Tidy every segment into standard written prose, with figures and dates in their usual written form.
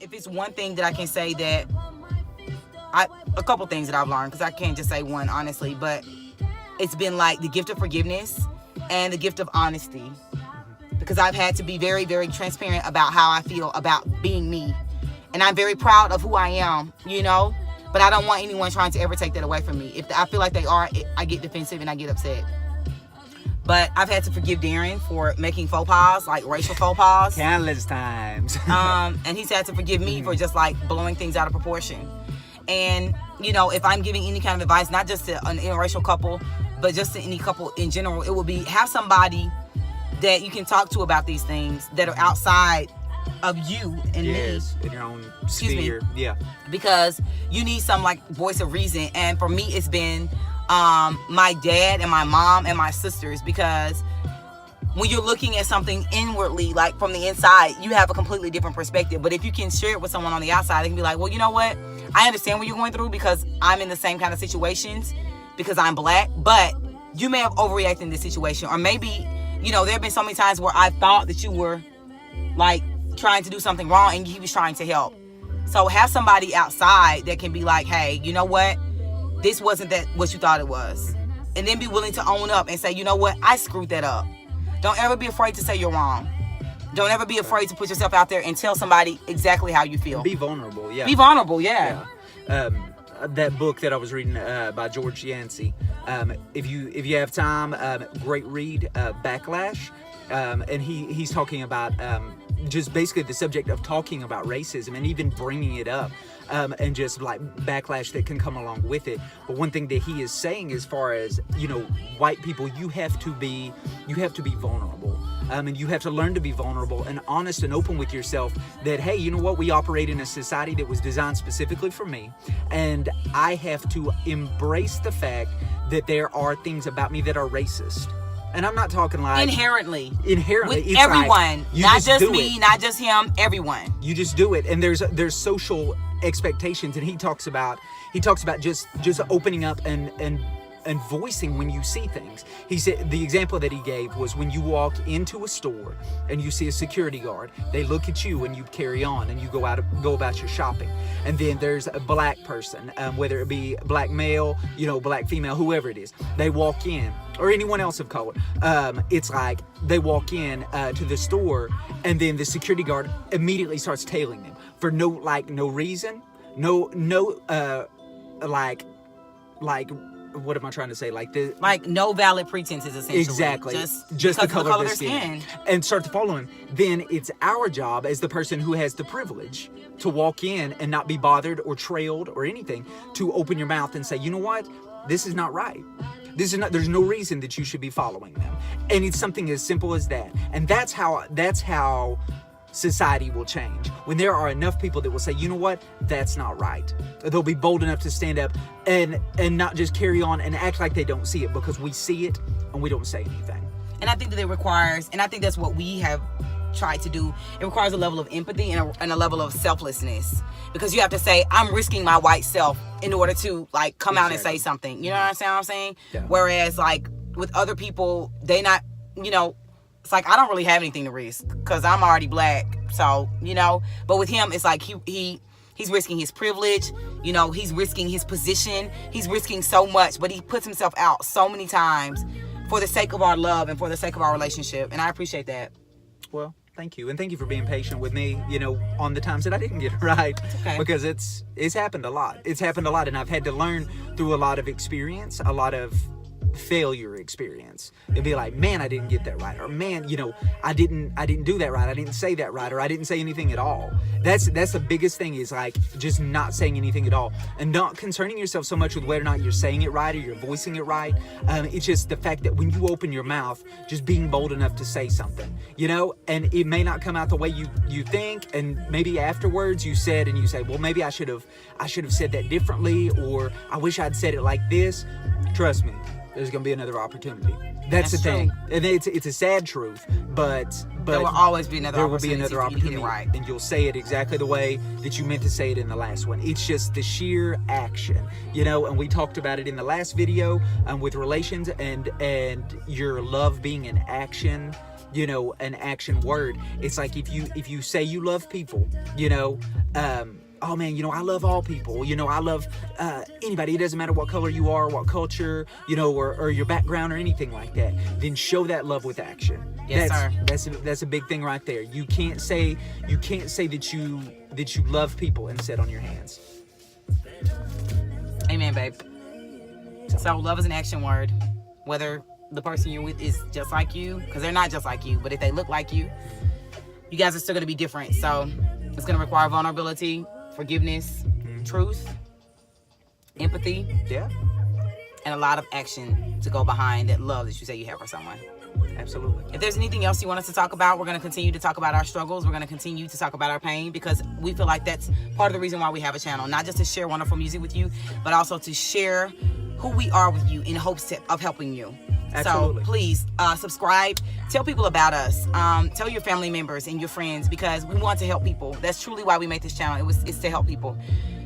if it's one thing that I can say that a couple things that I've learned, because I can't just say one honestly, but it's been like the gift of forgiveness and the gift of honesty, because I've had to be very, very transparent about how I feel about being me, and I'm very proud of who I am, you know, but I don't want anyone trying to ever take that away from me. If I feel like they are, I get defensive and I get upset. But I've had to forgive Darren for making faux pas, like racial faux pas. Countless times. And he's had to forgive me for just like blowing things out of proportion. And, you know, if I'm giving any kind of advice, not just to an interracial couple, but just to any couple in general, it will be have somebody that you can talk to about these things that are outside of you and me. In your own sphere. Yeah. Because you need some like voice of reason. And for me, it's been my dad and my mom and my sisters, because when you're looking at something inwardly, like from the inside, you have a completely different perspective. But if you can share it with someone on the outside, they can be like, well, you know what? I understand what you're going through, because I'm in the same kind of situations because I'm black, but you may have overreacted in this situation. Or maybe, you know, there have been so many times where I thought that you were like trying to do something wrong and he was trying to help. So have somebody outside that can be like, hey, you know what? This wasn't that what you thought it was. And then be willing to own up and say, you know what? I screwed that up. Don't ever be afraid to say you're wrong. Don't ever be afraid to put yourself out there and tell somebody exactly how you feel. Be vulnerable, yeah. Be vulnerable, yeah. That book that I was reading by George Yancey, if you have time, great read, Backlash. And he's talking about just basically the subject of talking about racism and even bringing it up, and just like backlash that can come along with it. But one thing that he is saying, as far as, you know, white people, you have to be vulnerable. And you have to learn to be vulnerable and honest and open with yourself that, hey, you know what? We operate in a society that was designed specifically for me. And I have to embrace the fact that there are things about me that are racist. And I'm not talking like... Inherently. With everyone. Like, not just me, not just him, everyone. You just do it. And there's social expectations. And he talks about just opening up and voicing when you see things. He said the example that he gave was when you walk into a store and you see a security guard, they look at you and you carry on and you go about your shopping. And then there's a black person, whether it be black male, you know, black female, whoever it is, they walk in, or anyone else of color. It's like they walk in to the store, and then the security guard immediately starts tailing them for no reason, what am I trying to say? Like no valid pretenses, essentially. Exactly. Just the color of their skin. And start to follow him. Then it's our job as the person who has the privilege to walk in and not be bothered or trailed or anything, to open your mouth and say, you know what? This is not right. There's no reason that you should be following them. And it's something as simple as that. And that's how society will change. When there are enough people that will say, you know what, that's not right. They'll be bold enough to stand up and not just carry on and act like they don't see it, because we see it and we don't say anything. And I think that it requires, and I think that's what we have tried to do, it requires a level of empathy and a level of selflessness, because you have to say, I'm risking my white self in order to like come out and say something. You know what I'm saying? Yeah. Whereas like with other people, they not, you know, it's like, I don't really have anything to risk because I'm already black. So, you know, but with him, it's like he's risking his privilege, you know, he's risking his position, he's risking so much, but he puts himself out so many times for the sake of our love and for the sake of our relationship. And I appreciate that. Well, thank you. And thank you for being patient with me, you know, on the times that I didn't get it right. Okay. Because it's happened a lot. It's happened a lot. And I've had to learn through a lot of experience, a lot of failure experience. It'd be like, man, I didn't get that right, or man, you know, I didn't do that right, I didn't say that right, or I didn't say anything at all. That's the biggest thing, is like just not saying anything at all, and not concerning yourself so much with whether or not you're saying it right or you're voicing it right. It's just the fact that when you open your mouth, just being bold enough to say something, you know, and it may not come out the way you think, and maybe afterwards you say, well, maybe I should have said that differently, or I wish I'd said it like this. Trust me, there's gonna be another opportunity. That's the thing, and it's a sad truth, but there will always be another. There will be another opportunity, right, and you'll say it exactly the way that you meant to say it in the last one. It's just the sheer action, you know. And we talked about it in the last video, with relations and your love being an action. You know, an action word. It's like if you say you love people, you know, oh man, you know, I love all people, you know, I love anybody. It doesn't matter what color you are, what culture, you know, or your background or anything like that. Then show that love with action. Yes, sir. That's a big thing right there. You can't say that you love people and sit on your hands. Amen, babe. So love is an action word. Whether the person you're with is just like you, because they're not just like you, but if they look like you guys are still going to be different. So it's going to require vulnerability, forgiveness, truth, empathy, Yeah, and a lot of action to go behind that love that you say you have for someone. absolutely. If there's anything else you want us to talk about, we're going to continue to talk about our struggles. We're going to continue to talk about our pain, because we feel like that's part of the reason why we have a channel. Not just to share wonderful music with you, but also to share who we are with you in hopes of helping you. Absolutely. So please subscribe. Tell people about us. Tell your family members and your friends, because we want to help people. That's truly why we made this channel. It's to help people.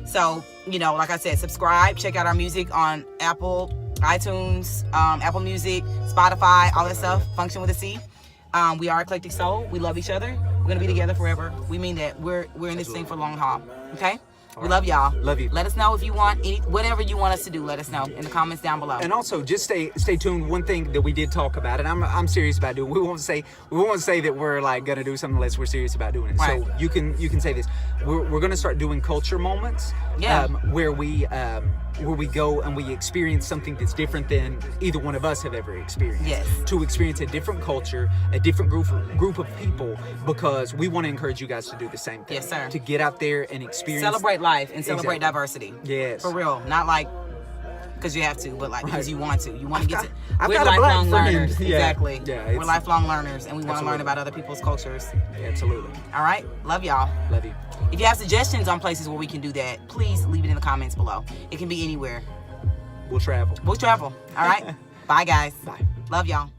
So, you know, like I said, subscribe. Check out our music on Apple, iTunes, Apple Music, Spotify, all that stuff. Function with a C. We are Eclectic Soul. We love each other. We're gonna be together forever. We mean that. We're in this thing for long haul. Okay? We love y'all. Love you. Let us know if you want whatever you want us to do. Let us know in the comments down below. And also, just stay tuned. One thing that we did talk about, and I'm serious about doing. We won't say that we're like gonna do something unless we're serious about doing it. Right. So you can say this. We're gonna start doing culture moments. Yeah. Where we go and we experience something that's different than either one of us have ever experienced. Yes. To experience a different culture, a different group of people, because we want to encourage you guys to do the same thing. Yes, sir. To get out there and experience. Celebrate life and celebrate Exactly. diversity. Yes. For real. Not like because you have to, but like because Right. you want to. You want to get to. I've We're got a black lifelong friend. learners. Yeah. Exactly. Yeah, We're it's- lifelong learners, and we want to learn Absolutely. about other people's cultures. Absolutely. All right. Love y'all. Love you. If you have suggestions on places where we can do that, please leave it in the comments below. It can be anywhere. We'll travel. We'll travel. All right. Bye, guys. Bye. Love y'all.